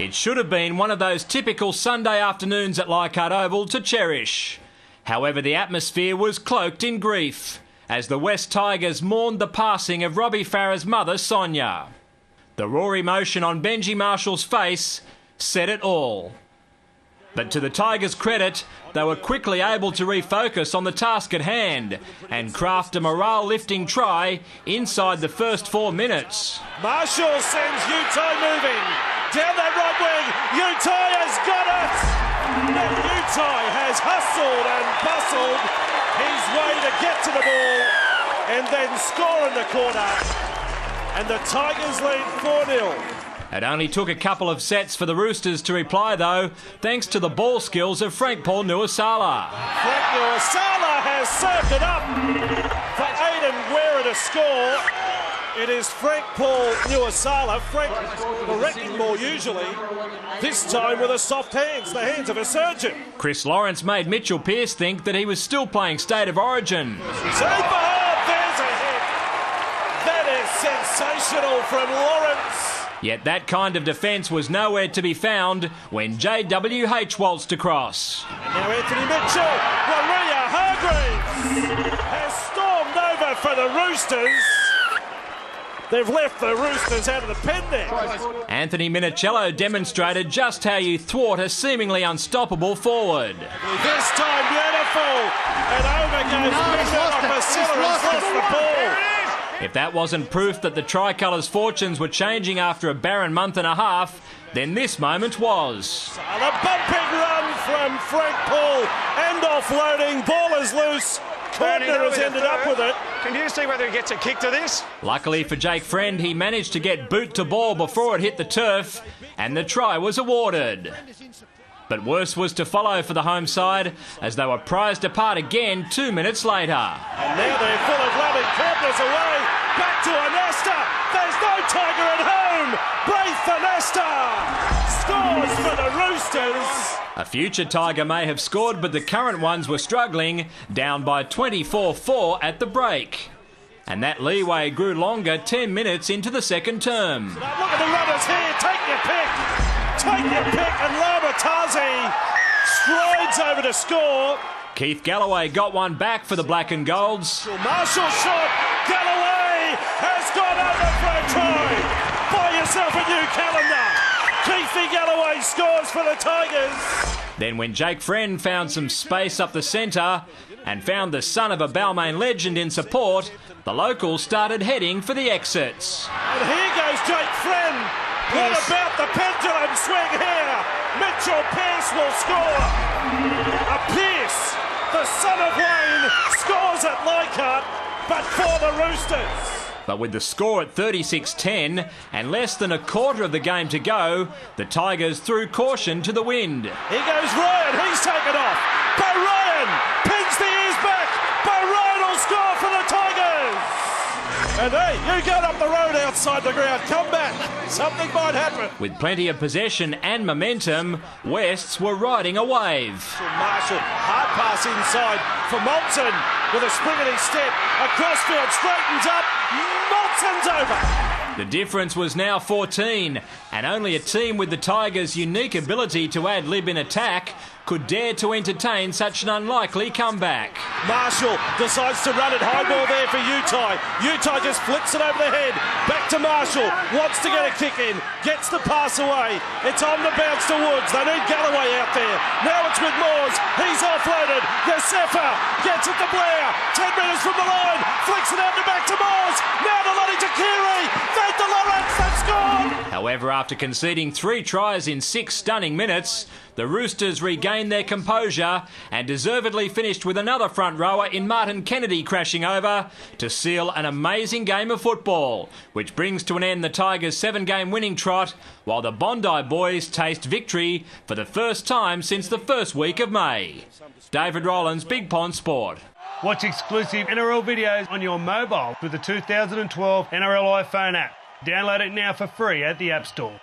It should have been one of those typical Sunday afternoons at Leichhardt Oval to cherish. However, the atmosphere was cloaked in grief as the West Tigers mourned the passing of Robbie Farah's mother, Sonia. The raw emotion on Benji Marshall's face said it all. But to the Tigers' credit, they were quickly able to refocus on the task at hand and craft a morale-lifting try inside the first 4 minutes. Marshall sends Utai moving down that right wing. Utai has got it! And Utai has hustled and bustled his way to get to the ball and then score in the corner. And the Tigers lead 4-0. It only took a couple of sets for the Roosters to reply, though, thanks to the ball skills of Frank Paul Nu'uausala. Frank Nu'uausala has served it up for Aidan Ware to score. It is Frank Paul Nu'uausala. Frank the wrecking ball usually, this time with a soft hands, the hands of a surgeon. Chris Lawrence made Mitchell Pearce think that he was still playing State of Origin. Super! There's a hit. That is sensational from Lawrence. Yet that kind of defence was nowhere to be found when JWH waltzed across. And now Anthony Mitchell, Waria Hargreaves has stormed over for the Roosters. They've left the Roosters out of the pen there. Anthony Minicello demonstrated just how you thwart a seemingly unstoppable forward. This time beautiful, and over goes Mitchell off a cellar and lost the ball. If that wasn't proof that the Tricolour's fortunes were changing after a barren month and a half, then this moment was. A bumping run from Frank Paul and offloading. Ball is loose. Cordner has ended up with it. Can you see whether he gets a kick to this? Luckily for Jake Friend, he managed to get boot to ball before it hit the turf, and the try was awarded. But worse was to follow for the home side as they were prized apart again 2 minutes later. And now they're full of loving. Cordner's away. Back to Anesta. There's no Tiger at home. Braith Anesta scores for the Roosters. A future Tiger may have scored, but the current ones were struggling, down by 24-4 at the break. And that leeway grew longer 10 minutes into the second term. Look at the runners here. Take your pick. Take your pick, and Lamatazi strides over to score. Keith Galloway got one back for the Black and Golds. Marshall shot. Galloway has gone over for a try. Buy yourself a new calendar. Keithy Galloway scores for the Tigers. Then when Jake Friend found some space up the centre and found the son of a Balmain legend in support, the locals started heading for the exits. And here goes Jake Friend. What about the pendulum swing here? Mitchell Pearce will score. A Pearce, the son of Wayne, scores at Leichhardt, but for the Roosters. But with the score at 36-10 and less than a quarter of the game to go, the Tigers threw caution to the wind. Here goes Ryan, he's taken off. But Ryan pins the ears back, but Ryan will score for the Tigers. And hey, you got up the road outside the ground, come back, something might happen. With plenty of possession and momentum, Wests were riding a wave. Marshall, hard pass inside for Moulton with a spring in his step. A crossfield straightens up, Moulton's over. The difference was now 14, and only a team with the Tigers' unique ability to ad-lib in attack could dare to entertain such an unlikely comeback. Marshall decides to run it, high ball there for Utai. Utai just flips it over the head. Back to Marshall, wants to get a kick in, gets the pass away. It's on the bounce to Woods. They need Galloway out there. Now it's with Moores. He's offloaded. Yosefa gets it to Blair. 10 metres from the line. Flicks it out to back to Moores. Now the Lottie to Keary. Then to Lawrence. They've scored. However, after conceding 3 tries in 6 stunning minutes, the Roosters regained their composure and deservedly finished with another front rower in Martin Kennedy crashing over to seal an amazing game of football, which brings to an end the Tigers' 7-game winning trot, while the Bondi boys taste victory for the first time since the first week of May. David Rowlands, Big Pond Sport. Watch exclusive NRL videos on your mobile with the 2012 NRL iPhone app. Download it now for free at the App Store.